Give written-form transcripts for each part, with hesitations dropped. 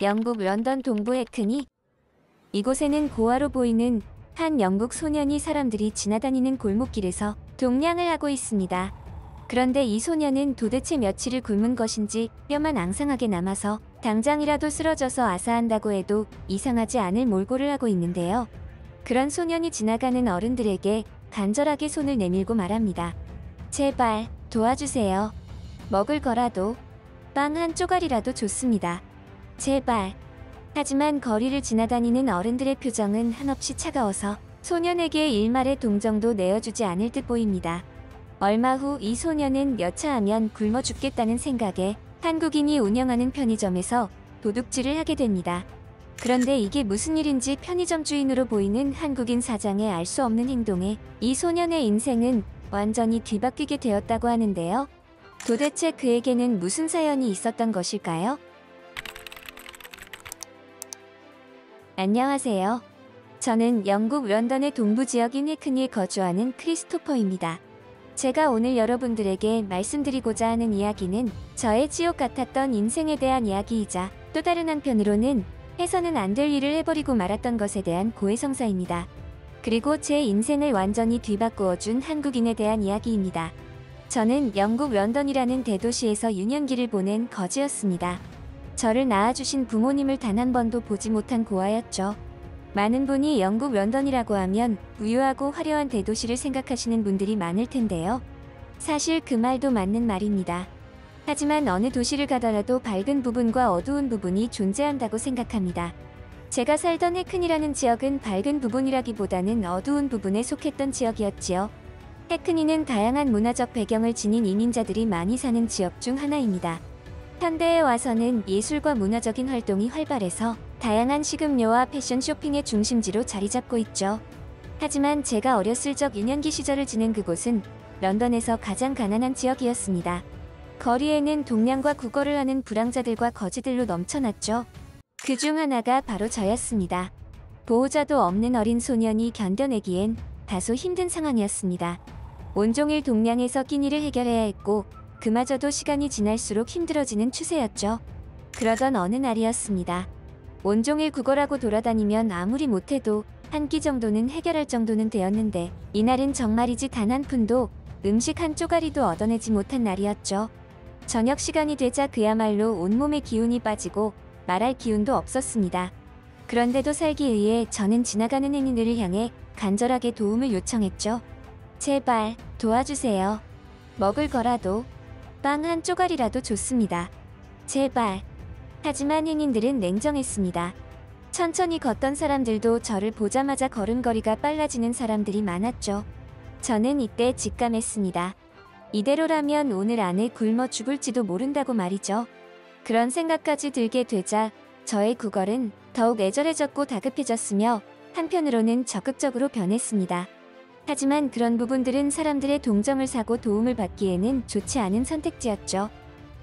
영국 런던 동부 해크니. 이곳에는 고아로 보이는 한 영국 소년이 사람들이 지나다니는 골목길에서 동냥을 하고 있습니다. 그런데 이 소년은 도대체 며칠을 굶은 것인지 뼈만 앙상하게 남아서 당장이라도 쓰러져서 아사한다고 해도 이상하지 않을 몰골을 하고 있는데요. 그런 소년이 지나가는 어른들에게 간절하게 손을 내밀고 말합니다. 제발 도와주세요. 먹을 거라도, 빵 한 쪼가리라도 좋습니다. 제발. 하지만 거리를 지나다니는 어른들의 표정은 한없이 차가워서 소년에게 일말의 동정도 내어주지 않을 듯 보입니다. 얼마 후 이 소년은 여차하면 굶어 죽겠다는 생각에 한국인이 운영하는 편의점에서 도둑질을 하게 됩니다. 그런데 이게 무슨 일인지 편의점 주인으로 보이는 한국인 사장의 알 수 없는 행동에 이 소년의 인생은 완전히 뒤바뀌게 되었다고 하는데요. 도대체 그에게는 무슨 사연이 있었던 것일까요? 안녕하세요. 저는 영국 런던의 동부 지역인 해크니에 거주하는 크리스토퍼입니다. 제가 오늘 여러분들에게 말씀드리고자 하는 이야기는 저의 지옥 같았던 인생에 대한 이야기이자 또 다른 한편으로는 해서는 안 될 일을 해버리고 말았던 것에 대한 고해성사입니다. 그리고 제 인생을 완전히 뒤바꾸어준 한국인에 대한 이야기입니다. 저는 영국 런던이라는 대도시에서 유년기를 보낸 거지였습니다. 저를 낳아주신 부모님을 단 한 번도 보지 못한 고아였죠. 많은 분이 영국 런던이라고 하면 부유하고 화려한 대도시를 생각하시는 분들이 많을 텐데요. 사실 그 말도 맞는 말입니다. 하지만 어느 도시를 가더라도 밝은 부분과 어두운 부분이 존재한다고 생각합니다. 제가 살던 해크니라는 지역은 밝은 부분이라기보다는 어두운 부분에 속했던 지역이었지요. 해크니는 다양한 문화적 배경을 지닌 이민자들이 많이 사는 지역 중 하나입니다. 현대에 와서는 예술과 문화적인 활동이 활발해서 다양한 식음료와 패션 쇼핑의 중심지로 자리 잡고 있죠. 하지만 제가 어렸을 적 유년기 시절을 지낸 그곳은 런던에서 가장 가난한 지역이었습니다. 거리에는 동냥과 구걸을 하는 불황자들과 거지들로 넘쳐났죠. 그 중 하나가 바로 저였습니다. 보호자도 없는 어린 소년이 견뎌내기엔 다소 힘든 상황이었습니다. 온종일 동냥에서 끼니를 해결해야 했고 그마저도 시간이 지날수록 힘들어지는 추세였죠. 그러던 어느 날이었습니다. 온종일 구걸하고 돌아다니면 아무리 못해도 한 끼 정도는 해결할 정도는 되었는데 이날은 정말이지 단 한 푼도 음식 한 쪼가리도 얻어내지 못한 날이었죠. 저녁 시간이 되자 그야말로 온몸에 기운이 빠지고 말할 기운도 없었습니다. 그런데도 살기 위해 저는 지나가는 행인들을 향해 간절하게 도움을 요청했죠. 제발 도와주세요. 먹을 거라도, 빵 한 쪼가리라도 좋습니다. 제발. 하지만 행인들은 냉정했습니다. 천천히 걷던 사람들도 저를 보자마자 걸음걸이가 빨라지는 사람들이 많았죠. 저는 이때 직감했습니다. 이대로라면 오늘 안에 굶어 죽을지도 모른다고 말이죠. 그런 생각까지 들게 되자 저의 구걸은 더욱 애절해졌고 다급해졌으며 한편으로는 적극적으로 변했습니다. 하지만 그런 부분들은 사람들의 동정을 사고 도움을 받기에는 좋지 않은 선택지였죠.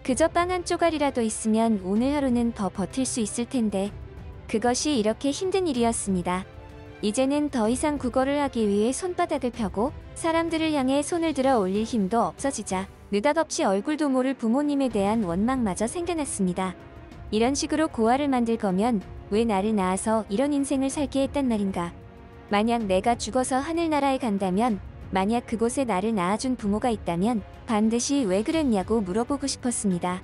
그저 빵 한 쪼가리라도 있으면 오늘 하루는 더 버틸 수 있을 텐데 그것이 이렇게 힘든 일이었습니다. 이제는 더 이상 구걸을 하기 위해 손바닥을 펴고 사람들을 향해 손을 들어 올릴 힘도 없어지자 느닷없이 얼굴도 모를 부모님에 대한 원망마저 생겨났습니다. 이런 식으로 고아를 만들 거면 왜 나를 낳아서 이런 인생을 살게 했단 말인가. 만약 내가 죽어서 하늘나라에 간다면, 만약 그곳에 나를 낳아준 부모가 있다면 반드시 왜 그랬냐고 물어보고 싶었습니다.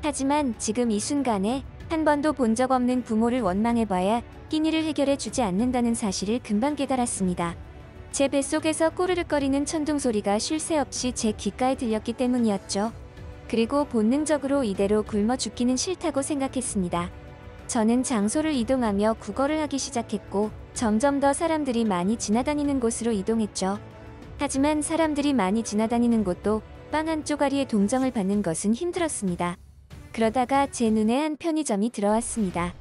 하지만 지금 이 순간에 한 번도 본 적 없는 부모를 원망해봐야 끼니를 해결해 주지 않는다는 사실을 금방 깨달았습니다. 제 뱃속에서 꼬르륵거리는 천둥 소리가 쉴 새 없이 제 귓가에 들렸기 때문이었죠. 그리고 본능적으로 이대로 굶어 죽기는 싫다고 생각했습니다. 저는 장소를 이동하며 구걸을 하기 시작했고 점점 더 사람들이 많이 지나다니는 곳으로 이동했죠. 하지만 사람들이 많이 지나다니는 곳도 빵 한 쪼가리에 동정을 받는 것은 힘들었습니다. 그러다가 제 눈에 한 편의점이 들어왔습니다.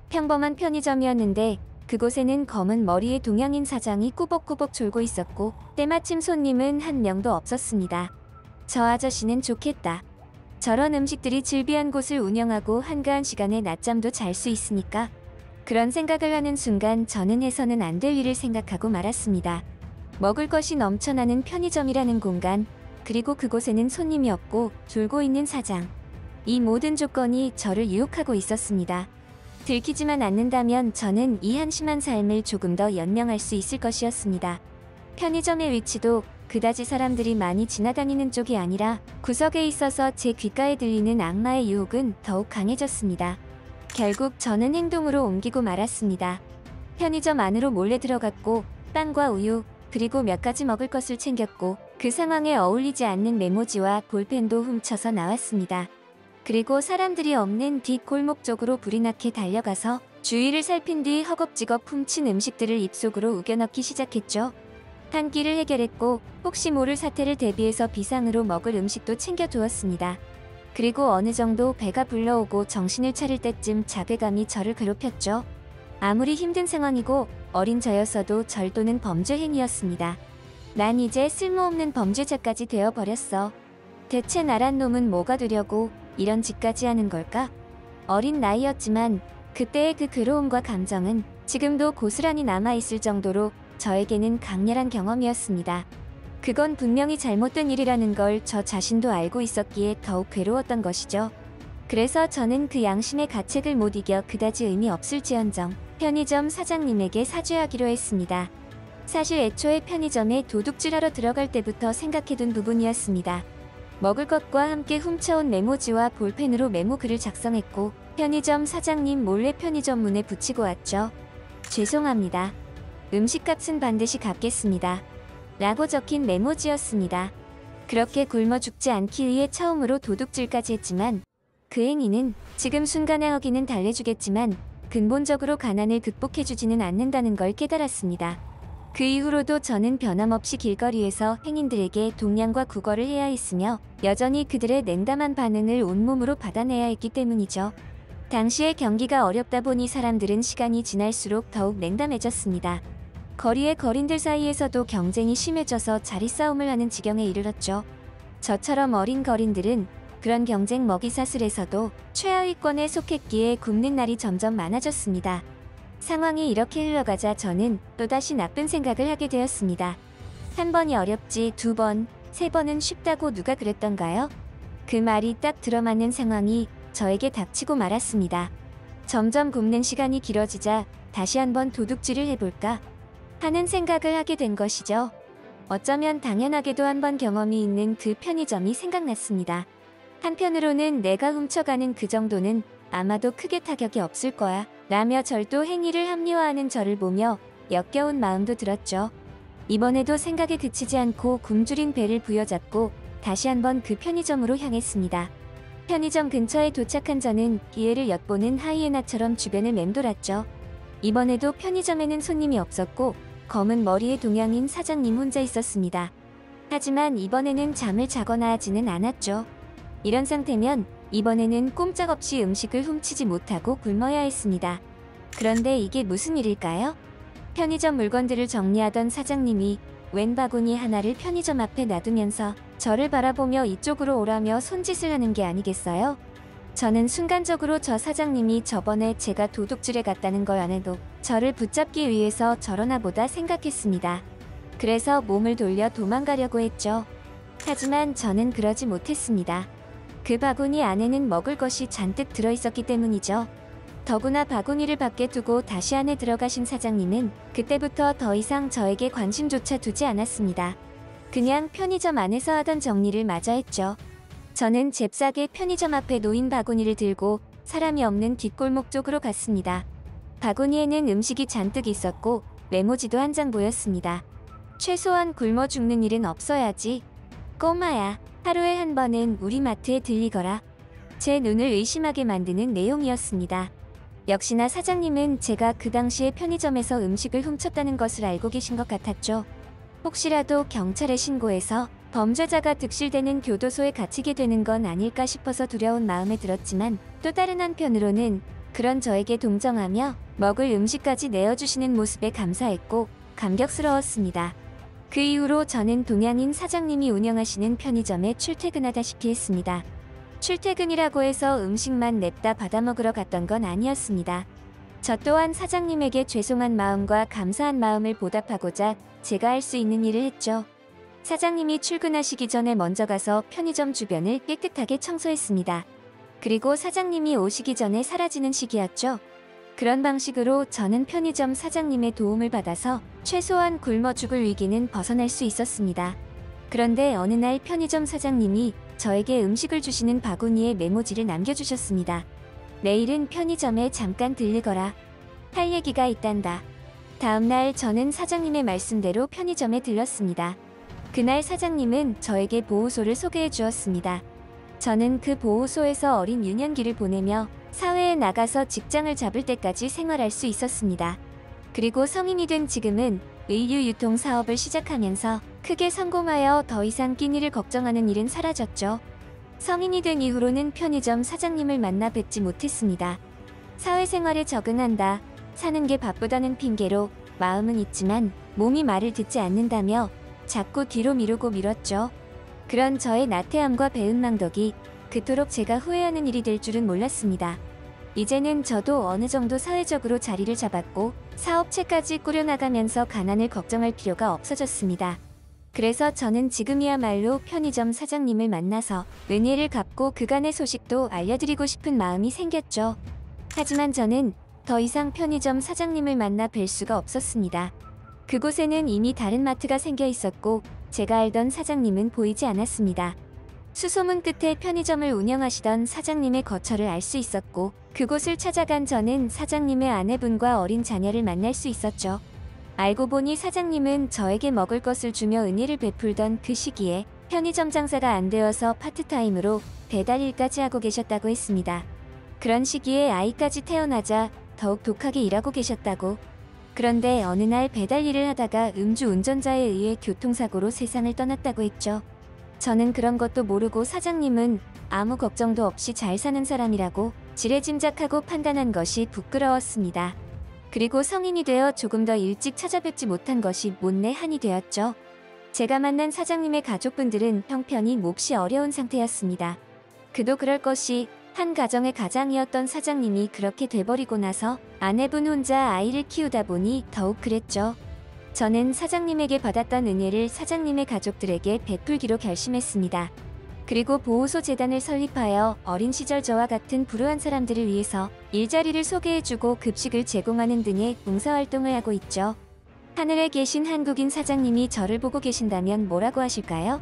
평범한 편의점이었는데 그곳에는 검은 머리의 동양인 사장이 꾸벅꾸벅 졸고 있었고 때마침 손님은 한 명도 없었습니다. 저 아저씨는 좋겠다. 저런 음식들이 즐비한 곳을 운영하고 한가한 시간에 낮잠도 잘 수 있으니까. 그런 생각을 하는 순간 저는 해서는 안 될 일을 생각하고 말았습니다. 먹을 것이 넘쳐나는 편의점이라는 공간, 그리고 그곳에는 손님이 없고 졸고 있는 사장. 이 모든 조건이 저를 유혹하고 있었습니다. 들키지만 않는다면 저는 이 한심한 삶을 조금 더 연명할 수 있을 것이었습니다. 편의점의 위치도 그다지 사람들이 많이 지나다니는 쪽이 아니라 구석에 있어서 제 귓가에 들리는 악마의 유혹은 더욱 강해졌습니다. 결국 저는 행동으로 옮기고 말았습니다. 편의점 안으로 몰래 들어갔고 빵과 우유 그리고 몇 가지 먹을 것을 챙겼고 그 상황에 어울리지 않는 메모지와 볼펜도 훔쳐서 나왔습니다. 그리고 사람들이 없는 뒷골목 쪽으로 불이 나게 달려가서 주위를 살핀 뒤 허겁지겁 훔친 음식들을 입속으로 우겨넣기 시작했죠. 한 끼를 해결했고 혹시 모를 사태를 대비해서 비상으로 먹을 음식도 챙겨두었습니다. 그리고 어느 정도 배가 불러오고 정신을 차릴 때쯤 자괴감이 저를 괴롭혔죠. 아무리 힘든 상황이고 어린 저였어도 절도는 범죄 행위였습니다. 난 이제 쓸모없는 범죄자까지 되어버렸어. 대체 나란 놈은 뭐가 되려고 이런 짓까지 하는 걸까? 어린 나이였지만 그때의 그 괴로움과 감정은 지금도 고스란히 남아있을 정도로 저에게는 강렬한 경험이었습니다. 그건 분명히 잘못된 일이라는 걸 저 자신도 알고 있었기에 더욱 괴로웠던 것이죠. 그래서 저는 그 양심의 가책을 못 이겨 그다지 의미 없을지언정 편의점 사장님에게 사죄하기로 했습니다. 사실 애초에 편의점에 도둑질하러 들어갈 때부터 생각해둔 부분이었습니다. 먹을 것과 함께 훔쳐온 메모지와 볼펜으로 메모글을 작성했고 편의점 사장님 몰래 편의점 문에 붙이고 왔죠. 죄송합니다. 음식값은 반드시 갚겠습니다. 라고 적힌 메모지였습니다. 그렇게 굶어 죽지 않기 위해 처음으로 도둑질까지 했지만 그 행위는 지금 순간의 허기는 달래주겠지만 근본적으로 가난을 극복해주지는 않는다는 걸 깨달았습니다. 그 이후로도 저는 변함없이 길거리에서 행인들에게 동냥과 구걸을 해야 했으며 여전히 그들의 냉담한 반응을 온몸으로 받아내야 했기 때문이죠. 당시의 경기가 어렵다 보니 사람들은 시간이 지날수록 더욱 냉담해졌습니다. 거리의 거린들 사이에서도 경쟁이 심해져서 자리싸움을 하는 지경에 이르렀죠. 저처럼 어린 거린들은 그런 경쟁 먹이사슬에서도 최하위권에 속했기에 굶는 날이 점점 많아졌습니다. 상황이 이렇게 흘러가자 저는 또다시 나쁜 생각을 하게 되었습니다. 한 번이 어렵지 두 번, 세 번은 쉽다고 누가 그랬던가요? 그 말이 딱 들어맞는 상황이 저에게 닥치고 말았습니다. 점점 굶는 시간이 길어지자 다시 한번 도둑질을 해볼까 하는 생각을 하게 된 것이죠. 어쩌면 당연하게도 한 번 경험이 있는 그 편의점이 생각났습니다. 한편으로는 내가 훔쳐가는 그 정도는 아마도 크게 타격이 없을 거야 라며 절도 행위를 합리화하는 저를 보며 역겨운 마음도 들었죠. 이번에도 생각에 그치지 않고 굶주린 배를 부여잡고 다시 한번 그 편의점으로 향했습니다. 편의점 근처에 도착한 저는 기회를 엿보는 하이에나처럼 주변을 맴돌았죠. 이번에도 편의점에는 손님이 없었고 검은 머리의 동양인 사장님 혼자 있었습니다. 하지만 이번에는 잠을 자거나 하지는 않았죠. 이런 상태면 이번에는 꼼짝없이 음식을 훔치지 못하고 굶어야 했습니다. 그런데 이게 무슨 일일까요? 편의점 물건들을 정리하던 사장님이 웬 바구니 하나를 편의점 앞에 놔두면서 저를 바라보며 이쪽으로 오라며 손짓을 하는 게 아니겠어요? 저는 순간적으로 저 사장님이 저번에 제가 도둑질에 갔다는 걸 안 해도 저를 붙잡기 위해서 저러나 보다 생각했습니다. 그래서 몸을 돌려 도망가려고 했죠. 하지만 저는 그러지 못했습니다. 그 바구니 안에는 먹을 것이 잔뜩 들어있었기 때문이죠. 더구나 바구니를 밖에 두고 다시 안에 들어가신 사장님은 그때부터 더 이상 저에게 관심조차 두지 않았습니다. 그냥 편의점 안에서 하던 정리를 마저 했죠. 저는 잽싸게 편의점 앞에 놓인 바구니를 들고 사람이 없는 뒷골목 쪽으로 갔습니다. 바구니에는 음식이 잔뜩 있었고 메모지도 한 장 보였습니다. 최소한 굶어 죽는 일은 없어야지. 꼬마야, 하루에 한 번은 우리 마트에 들리거라. 제 눈을 의심하게 만드는 내용이었습니다. 역시나 사장님은 제가 그 당시에 편의점에서 음식을 훔쳤다는 것을 알고 계신 것 같았죠. 혹시라도 경찰에 신고해서 범죄자가 득실되는 교도소에 갇히게 되는 건 아닐까 싶어서 두려운 마음에 들었지만 또 다른 한편으로는 그런 저에게 동정하며 먹을 음식까지 내어주시는 모습에 감사했고 감격스러웠습니다. 그 이후로 저는 동양인 사장님이 운영하시는 편의점에 출퇴근하다시피 했습니다. 출퇴근이라고 해서 음식만 냅다 받아먹으러 갔던 건 아니었습니다. 저 또한 사장님에게 죄송한 마음과 감사한 마음을 보답하고자 제가 할 수 있는 일을 했죠. 사장님이 출근하시기 전에 먼저 가서 편의점 주변을 깨끗하게 청소했습니다. 그리고 사장님이 오시기 전에 사라지는 시기였죠. 그런 방식으로 저는 편의점 사장님의 도움을 받아서 최소한 굶어 죽을 위기는 벗어날 수 있었습니다. 그런데 어느 날 편의점 사장님이 저에게 음식을 주시는 바구니에 메모지를 남겨주셨습니다. 내일은 편의점에 잠깐 들르거라. 할 얘기가 있단다. 다음날 저는 사장님의 말씀대로 편의점에 들렀습니다. 그날 사장님은 저에게 보호소를 소개해 주었습니다. 저는 그 보호소에서 어린 유년기를 보내며 사회에 나가서 직장을 잡을 때까지 생활할 수 있었습니다. 그리고 성인이 된 지금은 의류 유통 사업을 시작하면서 크게 성공하여 더 이상 끼니를 걱정하는 일은 사라졌죠. 성인이 된 이후로는 편의점 사장님을 만나 뵙지 못했습니다. 사회생활에 적응한다, 사는 게 바쁘다는 핑계로 마음은 있지만 몸이 말을 듣지 않는다며 자꾸 뒤로 미루고 미뤘죠. 그런 저의 나태함과 배은망덕이 그토록 제가 후회하는 일이 될 줄은 몰랐습니다. 이제는 저도 어느 정도 사회적으로 자리를 잡았고 사업체까지 꾸려나가면서 가난을 걱정할 필요가 없어졌습니다. 그래서 저는 지금이야말로 편의점 사장님을 만나서 은혜를 갚고 그간의 소식도 알려드리고 싶은 마음이 생겼죠. 하지만 저는 더 이상 편의점 사장님을 만나 뵐 수가 없었습니다. 그곳에는 이미 다른 마트가 생겨 있었고 제가 알던 사장님은 보이지 않았습니다. 수소문 끝에 편의점을 운영하시던 사장님의 거처를 알 수 있었고 그곳을 찾아간 저는 사장님의 아내분과 어린 자녀를 만날 수 있었죠. 알고 보니 사장님은 저에게 먹을 것을 주며 은혜를 베풀던 그 시기에 편의점 장사가 안 되어서 파트타임으로 배달 일까지 하고 계셨다고 했습니다. 그런 시기에 아이까지 태어나자 더욱 독하게 일하고 계셨다고. 그런데 어느 날 배달 일을 하다가 음주 운전자에 의해 교통사고로 세상을 떠났다고 했죠. 저는 그런 것도 모르고 사장님은 아무 걱정도 없이 잘 사는 사람이라고 지레짐작하고 판단한 것이 부끄러웠습니다. 그리고 성인이 되어 조금 더 일찍 찾아뵙지 못한 것이 못내 한이 되었죠. 제가 만난 사장님의 가족분들은 형편이 몹시 어려운 상태였습니다. 그도 그럴 것이 한 가정의 가장이었던 사장님이 그렇게 돼버리고 나서 아내분 혼자 아이를 키우다 보니 더욱 그랬죠. 저는 사장님에게 받았던 은혜를 사장님의 가족들에게 베풀기로 결심했습니다. 그리고 보호소 재단을 설립하여 어린 시절 저와 같은 불우한 사람들을 위해서 일자리를 소개해주고 급식을 제공하는 등의 봉사활동을 하고 있죠. 하늘에 계신 한국인 사장님이 저를 보고 계신다면 뭐라고 하실까요?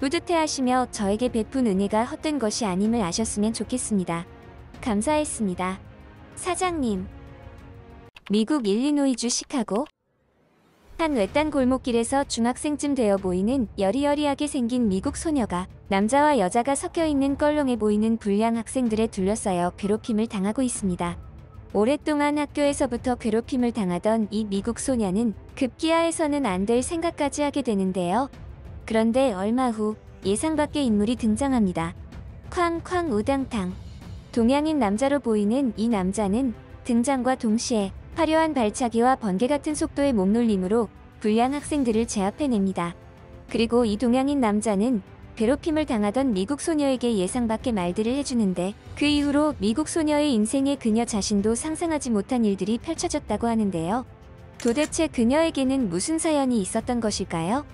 뿌듯해하시며 저에게 베푼 은혜가 헛된 것이 아님을 아셨으면 좋겠습니다. 감사했습니다. 사장님. 미국 일리노이주 시카고 한 외딴 골목길에서 중학생쯤 되어 보이는 여리여리하게 생긴 미국 소녀가 남자와 여자가 섞여있는 껄렁해 보이는 불량 학생들에 둘러싸여 괴롭힘을 당하고 있습니다. 오랫동안 학교에서부터 괴롭힘을 당하던 이 미국 소녀는 급기야해서는 안 될 생각까지 하게 되는데요. 그런데 얼마 후 예상 밖의 인물이 등장합니다. 쾅쾅 우당탕. 동양인 남자로 보이는 이 남자는 등장과 동시에 화려한 발차기와 번개 같은 속도의 몸놀림으로 불량 학생들을 제압해냅니다. 그리고 이 동양인 남자는 괴롭힘을 당하던 미국 소녀에게 예상 밖의 말들을 해주는데 그 이후로 미국 소녀의 인생에 그녀 자신도 상상하지 못한 일들이 펼쳐졌다고 하는데요. 도대체 그녀에게는 무슨 사연이 있었던 것일까요?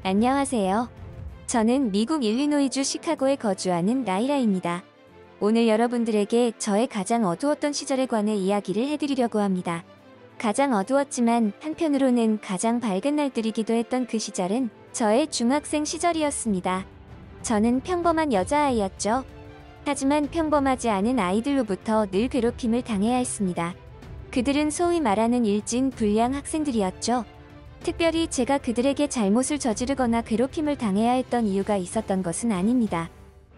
안녕하세요. 저는 미국 일리노이주 시카고에 거주하는 라이라입니다. 오늘 여러분들에게 저의 가장 어두웠던 시절에 관해 이야기를 해드리려고 합니다. 가장 어두웠지만 한편으로는 가장 밝은 날들이기도 했던 그 시절은 저의 중학생 시절이었습니다. 저는 평범한 여자아이였죠. 하지만 평범하지 않은 아이들로부터 늘 괴롭힘을 당해야 했습니다. 그들은 소위 말하는 일진 불량 학생들이었죠. 특별히 제가 그들에게 잘못을 저지르거나 괴롭힘을 당해야 했던 이유가 있었던 것은 아닙니다.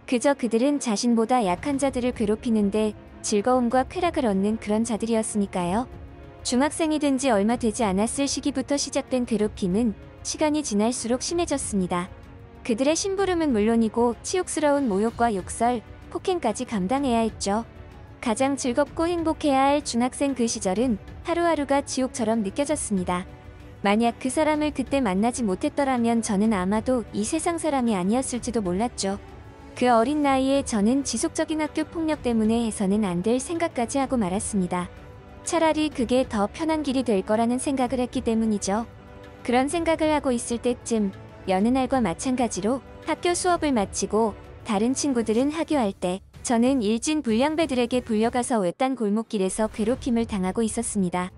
그저 그들은 자신보다 약한 자들을 괴롭히는데 즐거움과 쾌락을 얻는 그런 자들이었으니까요. 중학생이 된 지 얼마 되지 않았을 시기부터 시작된 괴롭힘은 시간이 지날수록 심해졌습니다. 그들의 심부름은 물론이고 치욕스러운 모욕과 욕설, 폭행까지 감당해야 했죠. 가장 즐겁고 행복해야 할 중학생 그 시절은 하루하루가 지옥처럼 느껴졌습니다. 만약 그 사람을 그때 만나지 못했더라면 저는 아마도 이 세상 사람이 아니었을지도 몰랐죠. 그 어린 나이에 저는 지속적인 학교 폭력 때문에 해서는 안 될 생각까지 하고 말았습니다. 차라리 그게 더 편한 길이 될 거라는 생각을 했기 때문이죠. 그런 생각을 하고 있을 때쯤 여느 날과 마찬가지로 학교 수업을 마치고 다른 친구들은 하교할 때 저는 일진 불량배들에게 불려가서 외딴 골목길에서 괴롭힘을 당하고 있었습니다.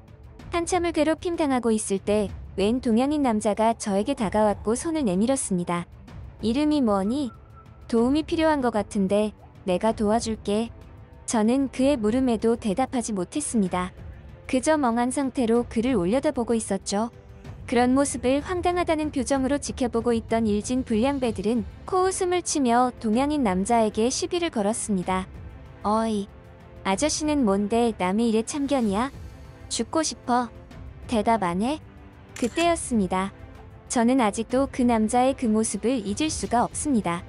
한참을 괴롭힘 당하고 있을 때 웬 동양인 남자가 저에게 다가왔고 손을 내밀었습니다. 이름이 뭐니? 도움이 필요한 것 같은데 내가 도와줄게. 저는 그의 물음에도 대답하지 못했습니다. 그저 멍한 상태로 그를 올려다보고 있었죠. 그런 모습을 황당하다는 표정으로 지켜보고 있던 일진 불량배들은 코웃음을 치며 동양인 남자에게 시비를 걸었습니다. 어이, 아저씨는 뭔데 남의 일에 참견이야? 죽고 싶어? 대답 안 해? 그때였습니다. 저는 아직도 그 남자의 그 모습을 잊을 수가 없습니다.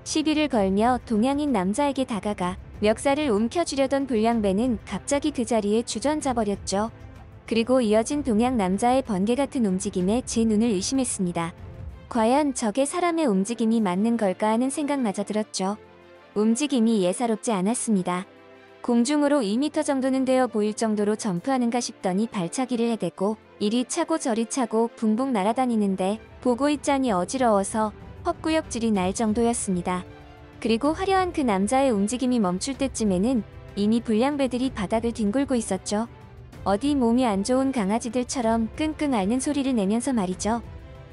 시비를 걸며 동양인 남자에게 다가가 멱살을 움켜쥐려던 불량배는 갑자기 그 자리에 주저앉아 버렸죠. 그리고 이어진 동양 남자의 번개 같은 움직임에 제 눈을 의심했습니다. 과연 저게 사람의 움직임이 맞는 걸까 하는 생각마저 들었죠. 움직임이 예사롭지 않았습니다. 공중으로 2m 정도는 되어 보일 정도로 점프하는가 싶더니 발차기를 해대고 이리 차고 저리 차고 붕붕 날아다니는데 보고 있자니 어지러워서 헛구역질이 날 정도였습니다. 그리고 화려한 그 남자의 움직임이 멈출 때쯤에는 이미 불량배들이 바닥을 뒹굴고 있었죠. 어디 몸이 안 좋은 강아지들처럼 끙끙 앓는 소리를 내면서 말이죠.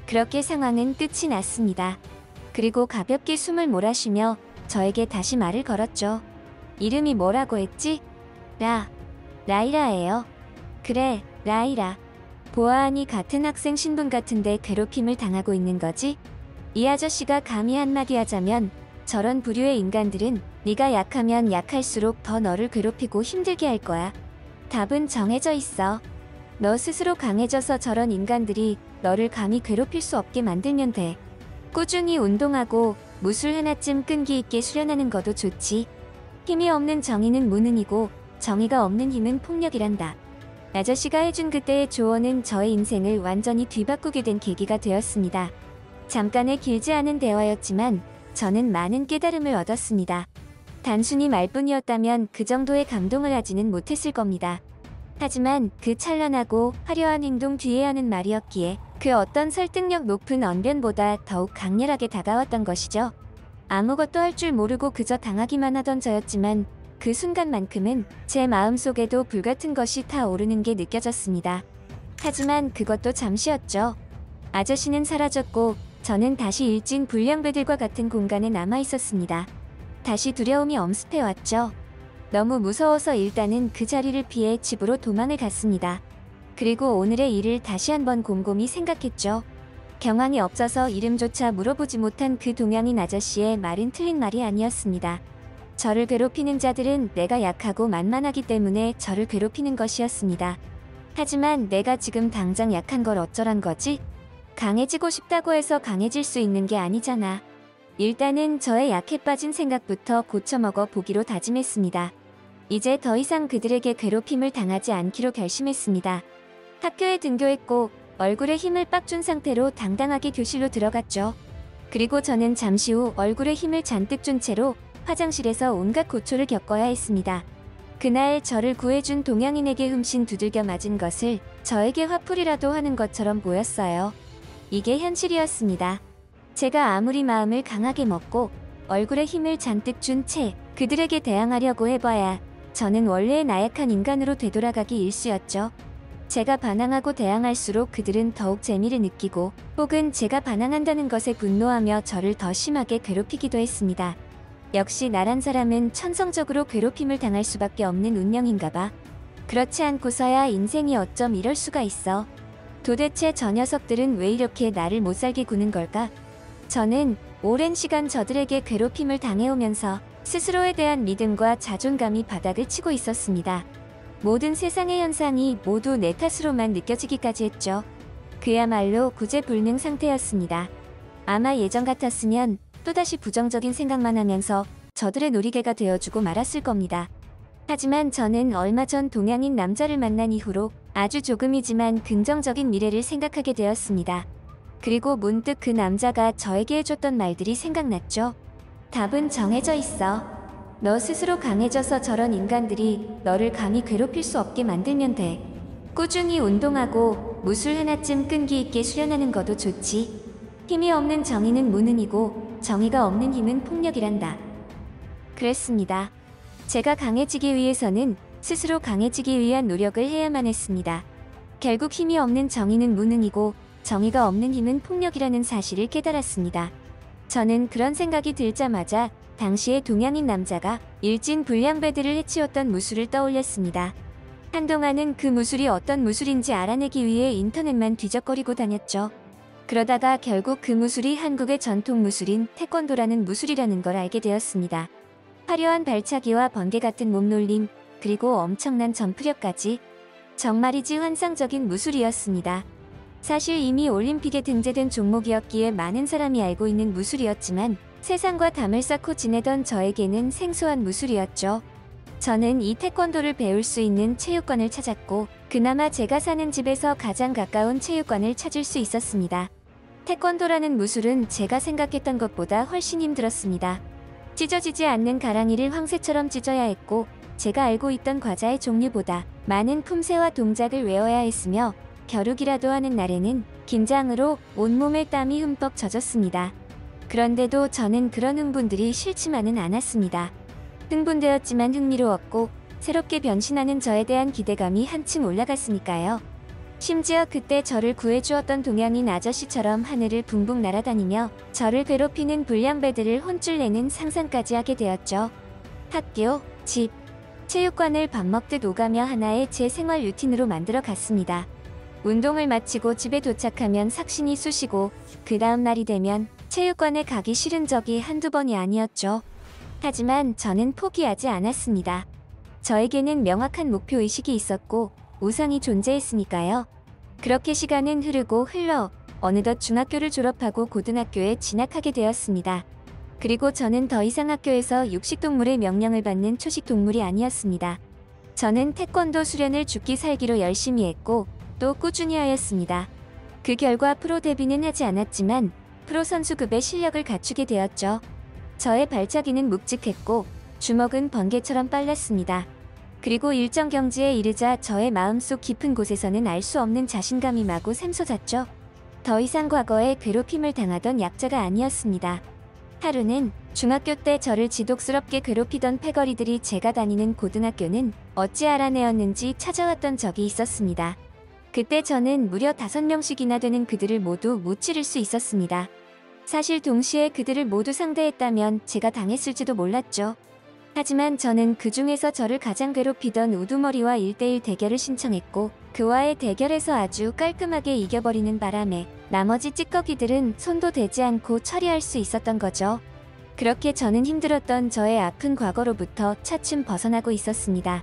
그렇게 상황은 끝이 났습니다. 그리고 가볍게 숨을 몰아쉬며 저에게 다시 말을 걸었죠. 이름이 뭐라고 했지? 라이라예요. 그래, 라이라. 보아하니 같은 학생 신분 같은데 괴롭힘을 당하고 있는 거지? 이 아저씨가 감히 한마디 하자면 저런 부류의 인간들은 네가 약하면 약할수록 더 너를 괴롭히고 힘들게 할 거야. 답은 정해져 있어. 너 스스로 강해져서 저런 인간들이 너를 감히 괴롭힐 수 없게 만들면 돼. 꾸준히 운동하고 무술 하나쯤 끈기 있게 수련하는 것도 좋지. 힘이 없는 정의는 무능이고 정의가 없는 힘은 폭력이란다. 아저씨가 해준 그때의 조언은 저의 인생을 완전히 뒤바꾸게 된 계기가 되었습니다. 잠깐의 길지 않은 대화였지만 저는 많은 깨달음을 얻었습니다. 단순히 말뿐이었다면 그 정도의 감동을 하지는 못했을 겁니다. 하지만 그 찬란하고 화려한 행동 뒤에 하는 말이었기에 그 어떤 설득력 높은 언변보다 더욱 강렬하게 다가왔던 것이죠. 아무것도 할 줄 모르고 그저 당하기만 하던 저였지만 그 순간만큼은 제 마음속에도 불같은 것이 타오르는 게 느껴졌습니다. 하지만 그것도 잠시였죠. 아저씨는 사라졌고 저는 다시 일진 불량배들과 같은 공간에 남아있었습니다. 다시 두려움이 엄습해왔죠. 너무 무서워서 일단은 그 자리를 피해 집으로 도망을 갔습니다. 그리고 오늘의 일을 다시 한번 곰곰이 생각했죠. 경황이 없어서 이름조차 물어보지 못한 그 동양인 아저씨의 말은 틀린 말이 아니었습니다. 저를 괴롭히는 자들은 내가 약하고 만만하기 때문에 저를 괴롭히는 것이었습니다. 하지만 내가 지금 당장 약한 걸 어쩌란 거지? 강해지고 싶다고 해서 강해질 수 있는 게 아니잖아. 일단은 저의 약해 빠진 생각부터 고쳐먹어 보기로 다짐했습니다. 이제 더 이상 그들에게 괴롭힘을 당하지 않기로 결심했습니다. 학교에 등교했고 얼굴에 힘을 빡 준 상태로 당당하게 교실로 들어갔죠. 그리고 저는 잠시 후 얼굴에 힘을 잔뜩 준 채로 화장실에서 온갖 고초를 겪어야 했습니다. 그날 저를 구해준 동양인에게 흠씬 두들겨 맞은 것을 저에게 화풀이라도 하는 것처럼 보였어요. 이게 현실이었습니다. 제가 아무리 마음을 강하게 먹고 얼굴에 힘을 잔뜩 준 채 그들에게 대항하려고 해봐야 저는 원래의 나약한 인간으로 되돌아가기 일쑤였죠. 제가 반항하고 대항할수록 그들은 더욱 재미를 느끼고 혹은 제가 반항한다는 것에 분노하며 저를 더 심하게 괴롭히기도 했습니다. 역시 나란 사람은 천성적으로 괴롭힘을 당할 수밖에 없는 운명인가 봐. 그렇지 않고서야 인생이 어쩜 이럴 수가 있어. 도대체 저 녀석들은 왜 이렇게 나를 못살게 구는 걸까? 저는 오랜 시간 저들에게 괴롭힘을 당해오면서 스스로에 대한 믿음과 자존감이 바닥을 치고 있었습니다. 모든 세상의 현상이 모두 내 탓으로만 느껴지기까지 했죠. 그야말로 구제불능 상태였습니다. 아마 예전 같았으면 또다시 부정적인 생각만 하면서 저들의 놀이개가 되어주고 말았을 겁니다. 하지만 저는 얼마 전 동양인 남자를 만난 이후로 아주 조금이지만 긍정적인 미래를 생각하게 되었습니다. 그리고 문득 그 남자가 저에게 해줬던 말들이 생각났죠. 답은 정해져 있어. 너 스스로 강해져서 저런 인간들이 너를 감히 괴롭힐 수 없게 만들면 돼. 꾸준히 운동하고 무술 하나쯤 끈기 있게 수련하는 것도 좋지. 힘이 없는 정의는 무능이고 정의가 없는 힘은 폭력이란다. 그랬습니다. 제가 강해지기 위해서는 스스로 강해지기 위한 노력을 해야만 했습니다. 결국 힘이 없는 정의는 무능이고 정의가 없는 힘은 폭력이라는 사실을 깨달았습니다. 저는 그런 생각이 들자마자 당시의 동양인 남자가 일진 불량배들을 해치웠던 무술을 떠올렸습니다. 한동안은 그 무술이 어떤 무술인지 알아내기 위해 인터넷만 뒤적거리고 다녔죠. 그러다가 결국 그 무술이 한국의 전통 무술인 태권도라는 무술이라는 걸 알게 되었습니다. 화려한 발차기와 번개 같은 몸놀림, 그리고 엄청난 점프력까지 정말이지 환상적인 무술이었습니다. 사실 이미 올림픽에 등재된 종목이었기에 많은 사람이 알고 있는 무술이었지만 세상과 담을 쌓고 지내던 저에게는 생소한 무술이었죠. 저는 이 태권도를 배울 수 있는 체육관을 찾았고 그나마 제가 사는 집에서 가장 가까운 체육관을 찾을 수 있었습니다. 태권도라는 무술은 제가 생각했던 것보다 훨씬 힘들었습니다. 찢어지지 않는 가랑이를 황새처럼 찢어야 했고 제가 알고 있던 과자의 종류보다 많은 품새와 동작을 외워야 했으며 겨루기라도 하는 날에는 긴장으로 온몸에 땀이 흠뻑 젖었습니다. 그런데도 저는 그런 흥분들이 싫지만은 않았습니다. 흥분되었지만 흥미로웠고 새롭게 변신하는 저에 대한 기대감이 한층 올라갔으니까요. 심지어 그때 저를 구해주었던 동양인 아저씨처럼 하늘을 붕붕 날아다니며 저를 괴롭히는 불량배들을 혼쭐 내는 상상까지 하게 되었죠. 학교, 집, 체육관을 밥 먹듯 오가며 하나의 제 생활 루틴으로 만들어 갔습니다. 운동을 마치고 집에 도착하면 삭신이 쑤시고 그 다음 날이 되면 체육관에 가기 싫은 적이 한두 번이 아니었죠. 하지만 저는 포기하지 않았습니다. 저에게는 명확한 목표의식이 있었고 우상이 존재했으니까요. 그렇게 시간은 흐르고 흘러 어느덧 중학교를 졸업하고 고등학교에 진학하게 되었습니다. 그리고 저는 더 이상 학교에서 육식동물의 명령을 받는 초식동물이 아니었습니다. 저는 태권도 수련을 죽기 살기로 열심히 했고 또 꾸준히 하였습니다. 그 결과 프로 데뷔는 하지 않았지만 프로 선수급의 실력을 갖추게 되었죠. 저의 발차기는 묵직했고 주먹은 번개처럼 빨랐습니다. 그리고 일정 경지에 이르자 저의 마음속 깊은 곳에서는 알 수 없는 자신감이 마구 샘솟았죠. 더 이상 과거에 괴롭힘을 당하던 약자가 아니었습니다. 하루는 중학교 때 저를 지독스럽게 괴롭히던 패거리들이 제가 다니는 고등학교는 어찌 알아내었는지 찾아왔던 적이 있었습니다. 그때 저는 무려 5명씩이나 되는 그들을 모두 무찌를 수 있었습니다. 사실 동시에 그들을 모두 상대했다면 제가 당했을지도 몰랐죠. 하지만 저는 그 중에서 저를 가장 괴롭히던 우두머리와 1대1 대결을 신청했고 그와의 대결에서 아주 깔끔하게 이겨버리는 바람에 나머지 찌꺼기들은 손도 대지 않고 처리할 수 있었던 거죠. 그렇게 저는 힘들었던 저의 아픈 과거로부터 차츰 벗어나고 있었습니다.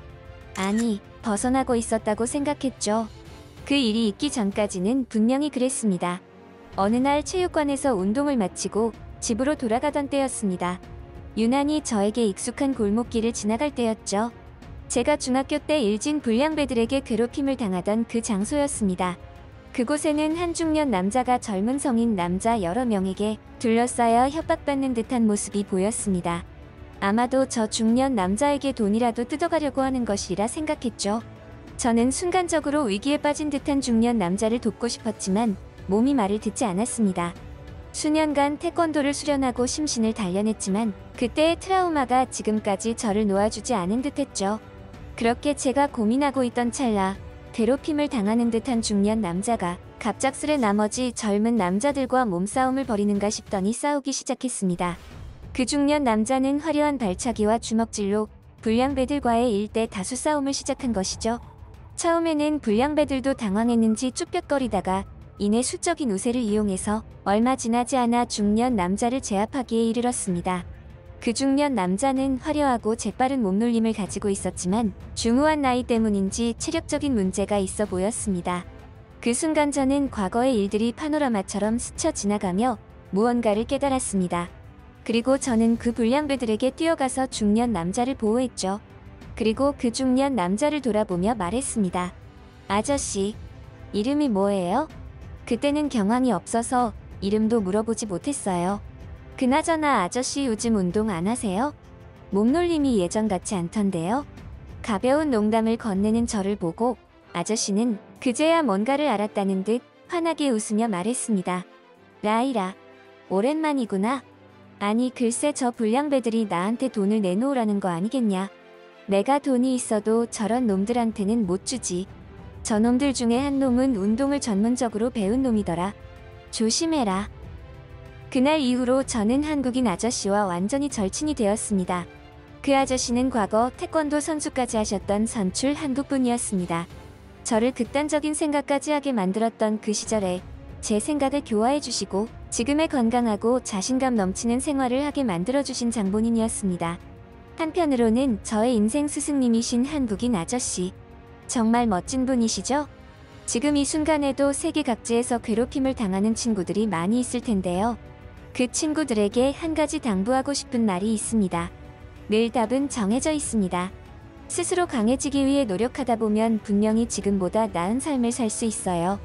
아니, 벗어나고 있었다고 생각했죠. 그 일이 있기 전까지는 분명히 그랬습니다. 어느 날 체육관에서 운동을 마치고 집으로 돌아가던 때였습니다. 유난히 저에게 익숙한 골목길을 지나갈 때였죠. 제가 중학교 때 일진 불량배들에게 괴롭힘을 당하던 그 장소였습니다. 그곳에는 한 중년 남자가 젊은 성인 남자 여러 명에게 둘러싸여 협박받는 듯한 모습이 보였습니다. 아마도 저 중년 남자에게 돈이라도 뜯어가려고 하는 것이라 생각했죠. 저는 순간적으로 위기에 빠진 듯한 중년 남자를 돕고 싶었지만 몸이 말을 듣지 않았습니다. 수년간 태권도를 수련하고 심신을 단련했지만 그때의 트라우마가 지금까지 저를 놓아주지 않은 듯했죠. 그렇게 제가 고민하고 있던 찰나 괴롭힘을 당하는 듯한 중년 남자가 갑작스레 나머지 젊은 남자들과 몸싸움을 벌이는가 싶더니 싸우기 시작했습니다. 그 중년 남자는 화려한 발차기와 주먹질로 불량배들과의 1대 다수 싸움을 시작한 것이죠. 처음에는 불량배들도 당황했는지 쭈뼛거리다가 이내 수적인 우세를 이용해서 얼마 지나지 않아 중년 남자를 제압하기에 이르렀습니다. 그 중년 남자는 화려하고 재빠른 몸놀림을 가지고 있었지만 중후한 나이 때문인지 체력적인 문제가 있어 보였습니다. 그 순간 저는 과거의 일들이 파노라마처럼 스쳐 지나가며 무언가를 깨달았습니다. 그리고 저는 그 불량배들에게 뛰어가서 중년 남자를 보호했죠. 그리고 그 중년 남자를 돌아보며 말했습니다. 아저씨, 이름이 뭐예요? 그때는 경황이 없어서 이름도 물어보지 못했어요. 그나저나 아저씨 요즘 운동 안 하세요? 몸놀림이 예전 같지 않던데요? 가벼운 농담을 건네는 저를 보고 아저씨는 그제야 뭔가를 알았다는 듯 환하게 웃으며 말했습니다. 라이라, 오랜만이구나. 아니 글쎄 저 불량배들이 나한테 돈을 내놓으라는 거 아니겠냐. 내가 돈이 있어도 저런 놈들한테는 못 주지. 저놈들 중에 한 놈은 운동을 전문적으로 배운 놈이더라. 조심해라. 그날 이후로 저는 한국인 아저씨와 완전히 절친이 되었습니다. 그 아저씨는 과거 태권도 선수까지 하셨던 선출 한국분이었습니다. 저를 극단적인 생각까지 하게 만들었던 그 시절에 제 생각을 교화해 주시고 지금의 건강하고 자신감 넘치는 생활을 하게 만들어주신 장본인이었습니다. 한편으로는 저의 인생 스승님이신 한국인 아저씨. 정말 멋진 분이시죠? 지금 이 순간에도 세계 각지에서 괴롭힘을 당하는 친구들이 많이 있을 텐데요. 그 친구들에게 한 가지 당부하고 싶은 말이 있습니다. 늘 답은 정해져 있습니다. 스스로 강해지기 위해 노력하다 보면 분명히 지금보다 나은 삶을 살 수 있어요.